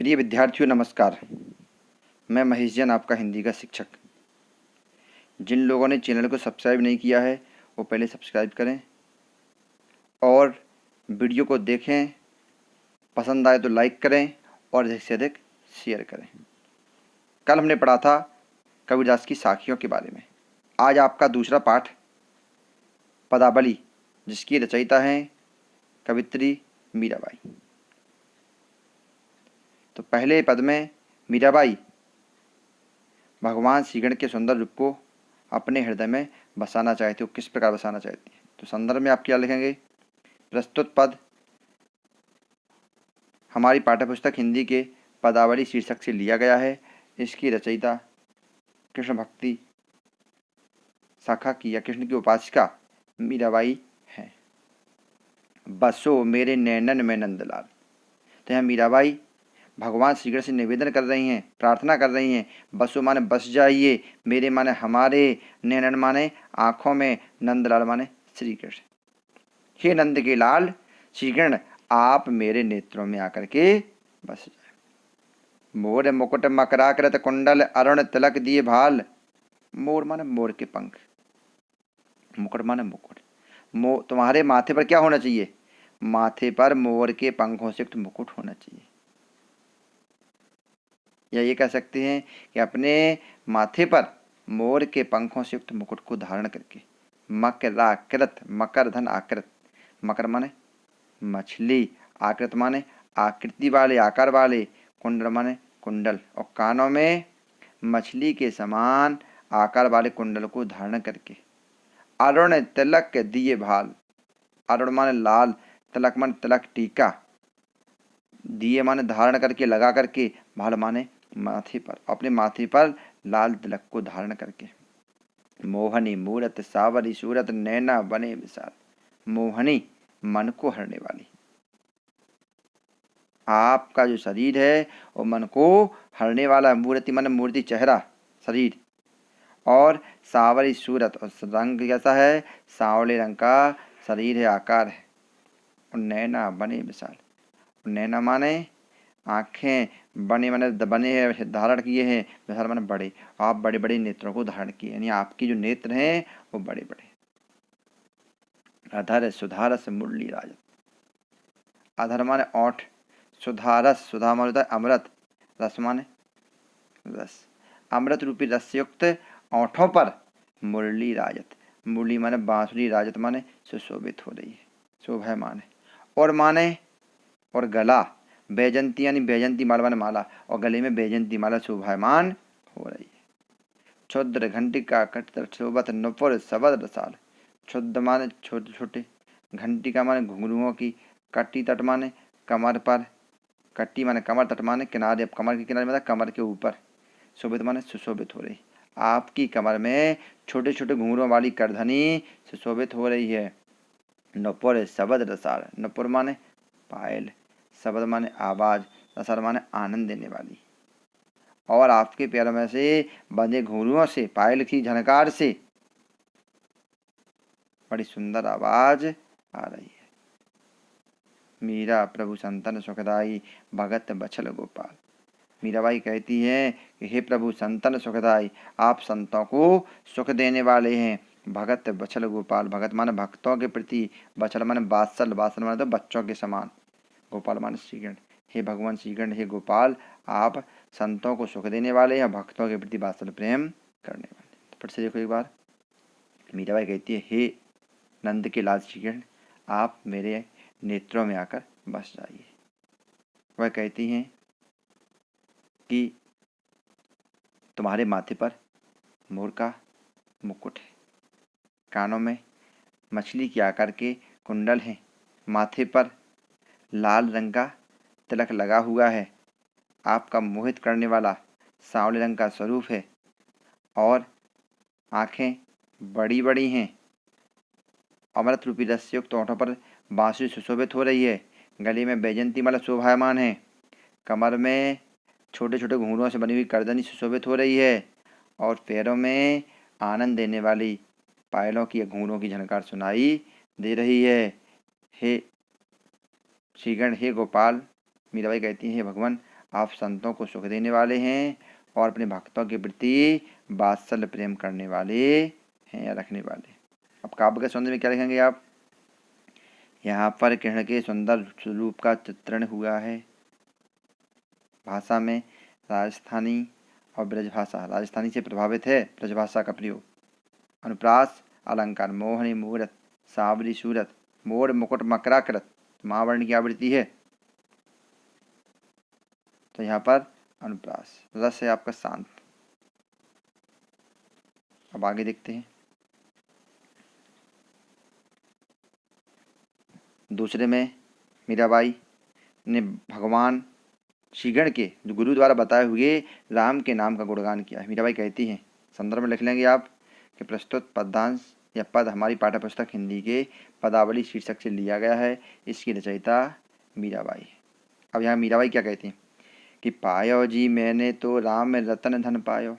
प्रिय विद्यार्थियों नमस्कार। मैं महेश जैन आपका हिंदी का शिक्षक। जिन लोगों ने चैनल को सब्सक्राइब नहीं किया है वो पहले सब्सक्राइब करें और वीडियो को देखें, पसंद आए तो लाइक करें और अधिक से अधिक शेयर करें। कल हमने पढ़ा था कबीरदास की साखियों के बारे में। आज आपका दूसरा पाठ पदावली, जिसकी रचयिता हैं कवित्री मीराबाई। तो पहले पद में मीराबाई भगवान श्रीगण के सुंदर रूप को अपने हृदय में बसाना चाहती हो। किस प्रकार बसाना चाहती है? तो संदर्भ में आप क्या लिखेंगे? प्रस्तुत पद हमारी पाठ्यपुस्तक हिंदी के पदावली शीर्षक से लिया गया है। इसकी रचयिता कृष्ण भक्ति शाखा की या कृष्ण की उपासिका मीराबाई है। बसो मेरे नैनन में नंदलाल। तो यहाँ मीराबाई भगवान श्रीकृष्ण से निवेदन कर रही हैं, प्रार्थना कर रही हैं। बसो माने बस जाइए, मेरे माने हमारे, नैनन माने आँखों में, नंदलाल माने श्री कृष्ण। हे नंद के लाल श्रीकृष्ण, आप मेरे नेत्रों में आकर के बस जाए। मोर मुकुट मकराकृत कुंडल अरुण तिलक दिए भाल। मोर माने मोर के पंख, मुकुट माने मुकुट। तुम्हारे माथे पर क्या होना चाहिए? माथे पर मोर के पंखों से युक्त मुकुट होना चाहिए। या ये कह सकते हैं कि अपने माथे पर मोर के पंखों से युक्त मुकुट को धारण करके, मकराकृत, मकर धन आकृत, मकर माने मछली, आकृत माने आकृति वाले, आकार वाले, कुंडल माने कुंडल, और कानों में मछली के समान आकार वाले कुंडल को धारण करके, अरुण तिलक दिए भाल। अरुण माने लाल, तिलक माने तिलक टीका, दिए माने धारण करके, लगा करके, भाल माने माथे पर, अपने माथे पर लाल तिलक को धारण करके। मोहनी मूरत सावरी सूरत नैना बने विशाल। मोहनी मन को हरने वाली, आपका जो शरीर है वो मन को हरने वाला। मूर्ति मन मूर्ति, चेहरा, शरीर, और सावरी सूरत, और रंग कैसा है? सांवले रंग का शरीर है, आकार है। और नैना बने विशाल, नैना माने आँखें, बने माने बने हैं, धारण किए हैं, विशाल माने बड़े। आप बड़े बड़े नेत्रों को धारण किए, यानी आपकी जो नेत्र हैं वो बड़े बड़े। अधर सुधारस मुरली राजत। अधर माने ओठ, सुधारस, सुधा माने होता है अमृत, रस माने रस, अमृत रूपी रस से युक्त ओठों पर मुरली राजत। मुरली माने बांसुरी, राजत माने सुशोभित हो रही है, शोभायमान है। और माने, और गला, बैजंती यानी बैजंती माला माने माला, और गले में बैजंती माला शोभायमान हो रही है। क्षुद्र घंटिका कट शोभत नुपुर सबद रसाल। क्षुद्र माने छोटे छोटे, घंटिका माने घुंघरुओं की, कट्टी तट माने कमर पर, कट्टी माने कमर, तट माने किनारे, कमर के किनारे मतलब कमर के ऊपर, शोभित माने सुशोभित हो रही। आपकी कमर में छोटे छोटे घुंघरुओं वाली करधनी सुशोभित हो रही है। नुपुर सबद रसाल, नुपुर माने पायल, शब्द माने आवाज, रसाल माने आनंद देने वाली। और आपके पैरों में से बंधे घुंघरुओं से, पायल की झनकार से बड़ी सुंदर आवाज आ रही है। मीरा प्रभु संतन सुखदाई भगत बछल गोपाल। मीराबाई कहती हैं कि हे प्रभु संतन सुखदाई, आप संतों को सुख देने वाले हैं। भगत बछल गोपाल, भगत माने भक्तों के प्रति, बछल माने बात्सल, बात्सल माने तो बच्चों के समान, गोपाल माने श्रीगण। हे भगवान श्रीगण, हे गोपाल, आप संतों को सुख देने वाले हैं, भक्तों के प्रति वात्सल प्रेम करने वाले। तो फिर से देखो एक बार, मीराबाई कहती है हे नंद के लाल श्रीगण, आप मेरे नेत्रों में आकर बस जाइए। वह कहती हैं कि तुम्हारे माथे पर मोर का मुकुट है, कानों में मछली के आकार के कुंडल हैं, माथे पर लाल रंग का तिलक लगा हुआ है, आपका मोहित करने वाला सांवले रंग का स्वरूप है, और आँखें बड़ी बड़ी हैं, अमृत रूपी रस से युक्त ओंठों पर बांसुरी सुशोभित हो रही है, गले में बैजंती माला शोभायमान है, कमर में छोटे छोटे घुंघरुओं से बनी हुई करदनी सुशोभित हो रही है, और पैरों में आनंद देने वाली पायलों की या घुंघरुओं की झनकार सुनाई दे रही है। हे श्रीगण, हे गोपाल, मीराबाई कहती है हे भगवान, आप संतों को सुख देने वाले हैं और अपने भक्तों के प्रति वात्सल्य प्रेम करने वाले हैं या रखने वाले। अब काव्य के सौंदर्य में क्या लिखेंगे आप? यहाँ पर कृष्ण के सुंदर स्वरूप का चित्रण हुआ है। भाषा में राजस्थानी और ब्रजभाषा, राजस्थानी से प्रभावित है ब्रजभाषा का प्रयोग। अनुप्रास अलंकार मोहनी मूरत सावरी सूरत मोर मुकुट मकराकृत महावर्ण की आवृत्ति है। तो यहाँ पर अनुप्रास, रस है आपका शांत। अब आगे देखते हैं। दूसरे में मीराबाई ने भगवान श्रीगण के जो गुरु द्वारा बताए हुए राम के नाम का गुणगान किया है। मीराबाई कहती हैं, संदर्भ में लिख लेंगे आप कि प्रस्तुत पद्यांश या पद हमारी पाठ्यपुस्तक हिंदी के पदावली शीर्षक से लिया गया है। इसकी रचयिता मीराबाई। अब यहाँ मीराबाई क्या कहती हैं कि पायो जी मैंने तो राम में रतन धन पायो।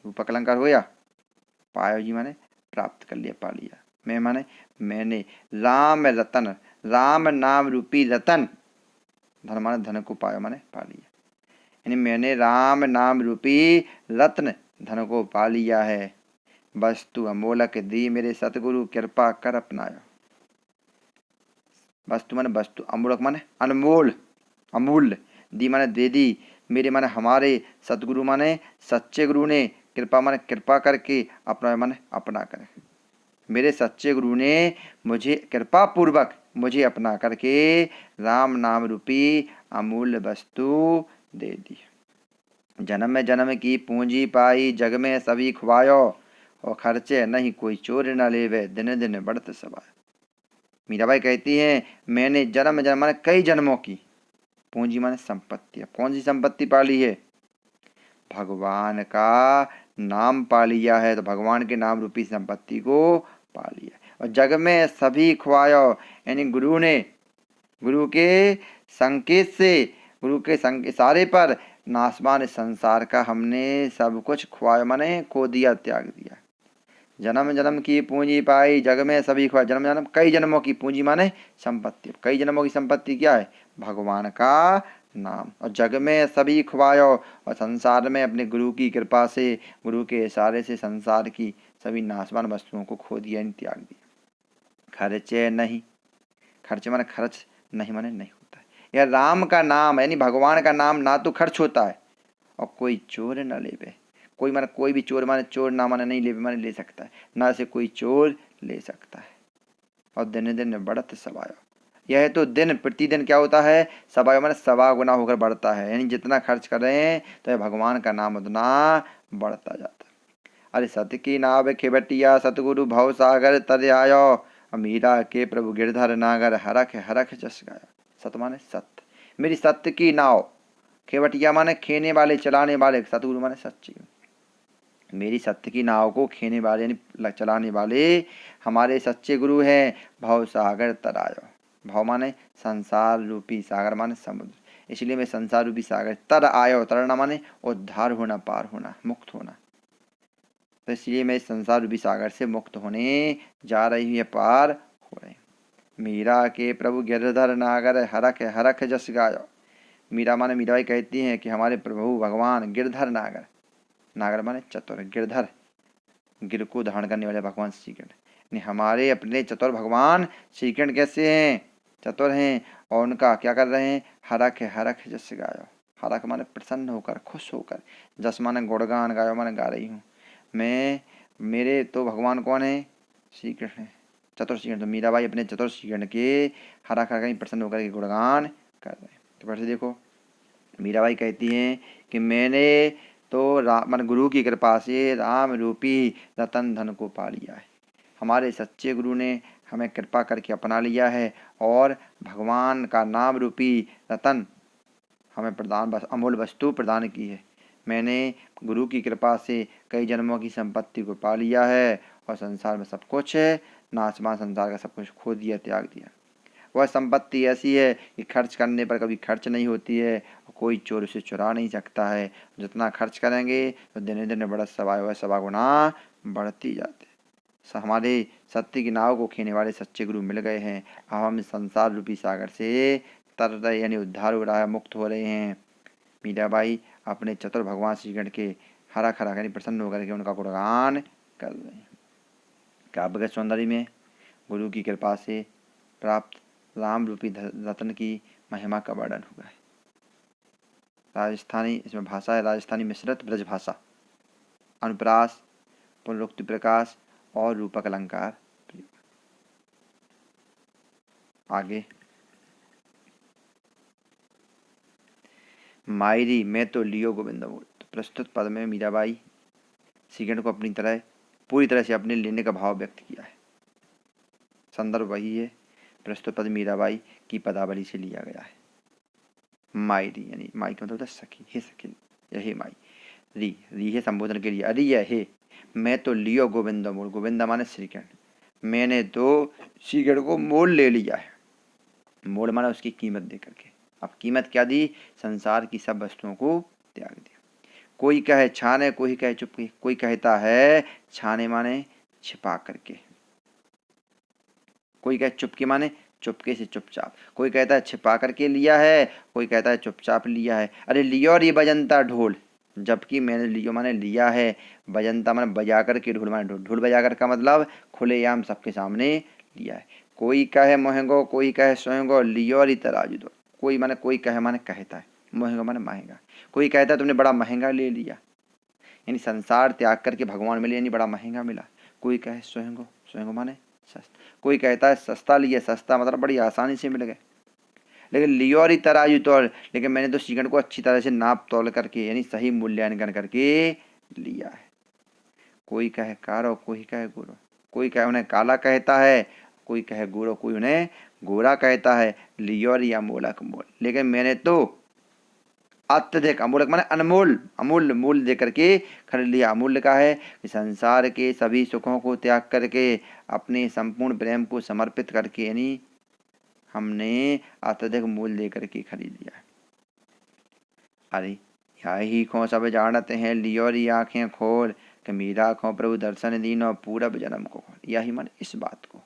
रूपक अलंकार हो गया। पायो जी माने प्राप्त कर लिया, पा लिया। मैं माने मैंने, राम में रतन, राम नाम रूपी रतन, धन माने धन को पायो माने पा लिया। यानी मैंने राम नाम रूपी रत्न धन को पा लिया है। वस्तु अमोलक दी मेरे सतगुरु कृपा कर अपनायो। वस्तु माने वस्तु, अमोलक माने अनमोल अमूल्य, दी माने दे दी, मेरे माने हमारे, सतगुरु माने सच्चे गुरु ने, कृपा माने कृपा करके, अपना माने अपना कर। मेरे सच्चे गुरु ने मुझे कृपा पूर्वक मुझे अपना करके राम नाम रूपी अमूल्य वस्तु दे दी। जन्म में जन्म की पूंजी पाई जग में सभी खुआयो और खर्चे नहीं कोई चोर न लेवे दिन दिन बढ़त सवाय। मीराबाई कहती हैं मैंने जन्म जन्म माने कई जन्मों की, पूंजी माने संपत्ति, कौन सी संपत्ति पाली है? भगवान का नाम पा लिया है। तो भगवान के नाम रूपी संपत्ति को पा लिया। और जग में सभी खुआयो, यानी गुरु ने, गुरु के संकेत से, गुरु के इशारे पर नासमान संसार का हमने सब कुछ खुआया माने खो दिया, त्याग दिया। जन्म जन्म की पूंजी पाई जग में सभी खुआया, जन्म जन्म कई जन्मों की पूंजी माने संपत्ति। कई जन्मों की संपत्ति क्या है? भगवान का नाम। और जग में सभी खुआयो, और संसार में अपने गुरु की कृपा से, गुरु के इशारे से संसार की सभी नासवान वस्तुओं को खो दिया, त्याग दिया। खर्चे नहीं, खर्च माने खर्च नहीं माने नहीं होता है। यह राम का नाम यानी भगवान का नाम ना तो खर्च होता है और कोई चोर न लेवे। कोई माने कोई भी चोर माने चोर ना माने नहीं लेवे माने ले सकता है, ना से कोई चोर ले सकता है। और दिन दिन बढ़त सवायो, यह तो दिन प्रतिदिन क्या होता है? सवायो माने सवा गुना होकर बढ़ता है। यानी जितना खर्च कर रहे हैं तो यह भगवान का नाम उतना बढ़ता जाता है। अरे सत की नाव खेबटिया सतगुरु भव सागर तर आयो, मीरा के प्रभु गिरधर नागर हरख हरख जस गाया। सत माने सत्य, मेरी सत्य की नाव, खेवटिया माने खेने वाले, चलाने वाले, सतगुरु माने सच्ची, मेरी सत्य की नाव को खेने वाले यानी चलाने वाले हमारे सच्चे गुरु हैं। भव सागर तरायो, भव माने संसार रूपी, सागर माने समुद्र, इसलिए मैं संसार रूपी सागर तर आयो, तरना माने उद्धार होना, पार होना, मुक्त होना। तो इसलिए मैं संसार रूपी सागर से मुक्त होने जा रही है, पार हो रहे। मीरा के प्रभु गिरधर नागर हरख हरख जस गायो। मीरा माने मीराबाई कहती हैं कि हमारे प्रभु भगवान गिरधर नागर, नागर माने चतुर, गिरधर गिर को धारण करने वाले भगवान श्री कृष्ण, हमारे अपने चतुर भगवान श्री कृष्ण कैसे हैं? चतुर हैं। और उनका क्या कर रहे हैं? हरख हरख जस गायो, हरख माने प्रसन्न होकर, खुश होकर, जस माने गुणगान, गायो माने गा रही हूँ मैं। मेरे तो भगवान कौन है? श्री कृष्ण है, चतुर श्री कृष्ण। तो मीराबाई अपने चतुर श्री कृष्ण के हरख हरख प्रसन्न होकर के गुणगान कर रहे हैं। तो फिर से देखो, मीराबाई कहती हैं कि मैंने तो राम गुरु की कृपा से राम रूपी रतन धन को पा लिया है। हमारे सच्चे गुरु ने हमें कृपा करके अपना लिया है और भगवान का नाम रूपी रतन हमें प्रदान, बस अमूल्य वस्तु प्रदान की है। मैंने गुरु की कृपा से कई जन्मों की संपत्ति को पा लिया है और संसार में सब कुछ है, नाचमान संसार का सब कुछ खो दिया, त्याग दिया। वह संपत्ति ऐसी है कि खर्च करने पर कभी खर्च नहीं होती है, कोई चोर उसे चुरा नहीं सकता है। जितना खर्च करेंगे तो दिन दिन बढ़त सवा गुना बढ़ती जाते। हमारे सत्य की नाव को खेने वाले सच्चे गुरु मिल गए हैं। अब हम संसार रूपी सागर से तर रहे, यानी उद्धार हो रहा है, मुक्त हो रहे हैं। मीराबाई अपने चतुर भगवान श्री कृष्ण के हरा खरा यानी प्रसन्न होकर के उनका गुणगान कर रहे हैं। काव्य के सौंदर्य में गुरु की कृपा से प्राप्त राम रूपी रत्न की महिमा का वर्णन हुआ है। राजस्थानी इसमें भाषा है राजस्थानी मिश्रित ब्रज भाषा, अनुप्रास, पुनरुक्ति प्रकाश और रूपक अलंकार। आगे मायरी मैं तो लियो गोविंद मोल। तो प्रस्तुत पद में मीराबाई श्री कृष्ण को अपनी तरह पूरी तरह से अपने लेने का भाव व्यक्त किया है। संदर्भ वही है, प्रस्तुत पद मीराबाई की पदावली से लिया गया है। मायरी यानी माई का मतलब होता है सखी, हे सखी या हे माई। री री है संबोधन के लिए, अरे या हे मैं तो लियो गोविंद मोल। गोविंद माने श्री कृष्ण, मैंने तो श्री कृष्ण को मोल ले लिया है। मोल माना उसकी कीमत दे करके। अब कीमत क्या दी? संसार की सब वस्तुओं को त्याग दिया। कोई कहे छाने, कोई कहे चुपके। कोई कहता है छाने माने छिपा करके, कोई कहे चुपके माने चुपके से चुपचाप, कोई कहता है छिपा करके लिया है, कोई कहता है चुपचाप लिया है। अरे लियो और ये बजंता ढोल, जबकि मैंने लियो माने लिया है, बजंता माने बजा करके, ढोल माने ढोल, ढोल बजा कर का मतलब खुलेआम सबके सामने लिया है। कोई कहे महंगो, कोई कहे सोहंगो, लियो और तराजू दो। कोई माने कोई कहे माने कहता है, महंगो माने महंगा। कोई कहता है तुमने बड़ा महंगा ले लिया, यानी संसार त्याग करके भगवान मिले यानी बड़ा महंगा मिला। कोई कहे सोहंगो, सोहंगो माने सस्ता। कोई कहता है सस्ता लिया, सस्ता मतलब बड़ी आसानी से मिल गए। लेकिन लियो और तराजू तोल, लेकिन मैंने तो चिकन को अच्छी तरह से नाप तोल करके यानी सही मूल्यांकन करके लिया है। कोई कहे कारो, कोई कहे गोरो। कोई कहे उन्हें काला कहता है, कोई कहे गोरो, कोई उन्हें गोरा कहता है। लियो और अमूलक मोल, लेकिन मैंने तो अत्यधिक अमूलक माने अनमोल, अमूल्य मूल्य दे करके खरीद लिया। अमूल्य का है कि संसार के सभी सुखों को त्याग करके अपने संपूर्ण प्रेम को समर्पित करके यानी हमने अत्यधिक मूल्य दे करके खरीद लिया। अरे यही खो सब जानते हैं, लियो री आंखें खोल कि मीरा खो प्रभु दर्शन दीनो पूरब जन्म को खोल। यही मन इस बात को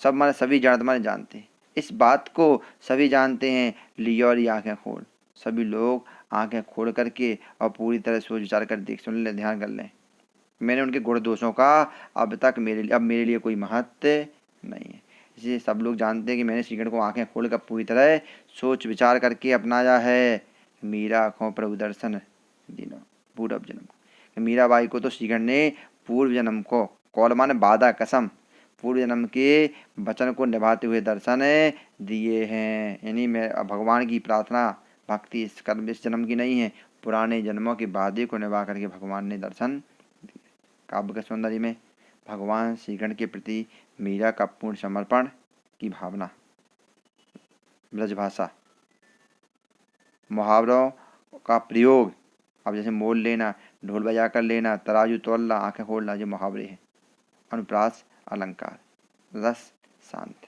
सब माने सभी जानते माने जानते हैं, इस बात को सभी जानते हैं। लियो री आंखें खोल, सभी लोग आंखें खोल करके और पूरी तरह सोच विचार कर देख सुन ले, ध्यान कर लें। मैंने उनके गुण दोषों का अब मेरे लिए कोई महत्व नहीं है। इसलिए सब लोग जानते हैं कि मैंने श्रीकृष्ण को आंखें खोल कर पूरी तरह सोच विचार करके अपनाया है। मीरा आँखों प्रभु दर्शन दिनो पूर्व जन्म। मीराबाई को तो श्रीकृष्ण ने पूर्व जन्म को, कौल माने वादा कसम, पूर्व जन्म के वचन को निभाते हुए दर्शन दिए हैं। यानी मैं भगवान की प्रार्थना भक्ति इस कर्म इस जन्म की नहीं है, पुराने जन्मों के वादे को निभा करके भगवान ने दर्शन दिए। काव्य के सौंदर्य में भगवान श्रीकृष्ण के प्रति मीरा का पूर्ण समर्पण की भावना, ब्रजभाषा, मुहावरों का प्रयोग। अब जैसे मोल लेना, ढोल बजा कर लेना, तराजू तोलना, आंखें खोलना, जो मुहावरे हैं। अनुप्रास, अलंकार, रस, शांत।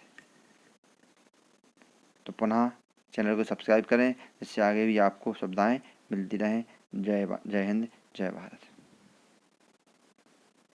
तो पुनः चैनल को सब्सक्राइब करें जिससे आगे भी आपको सुविधाएं मिलती रहें। जय हिंद, जय भारत।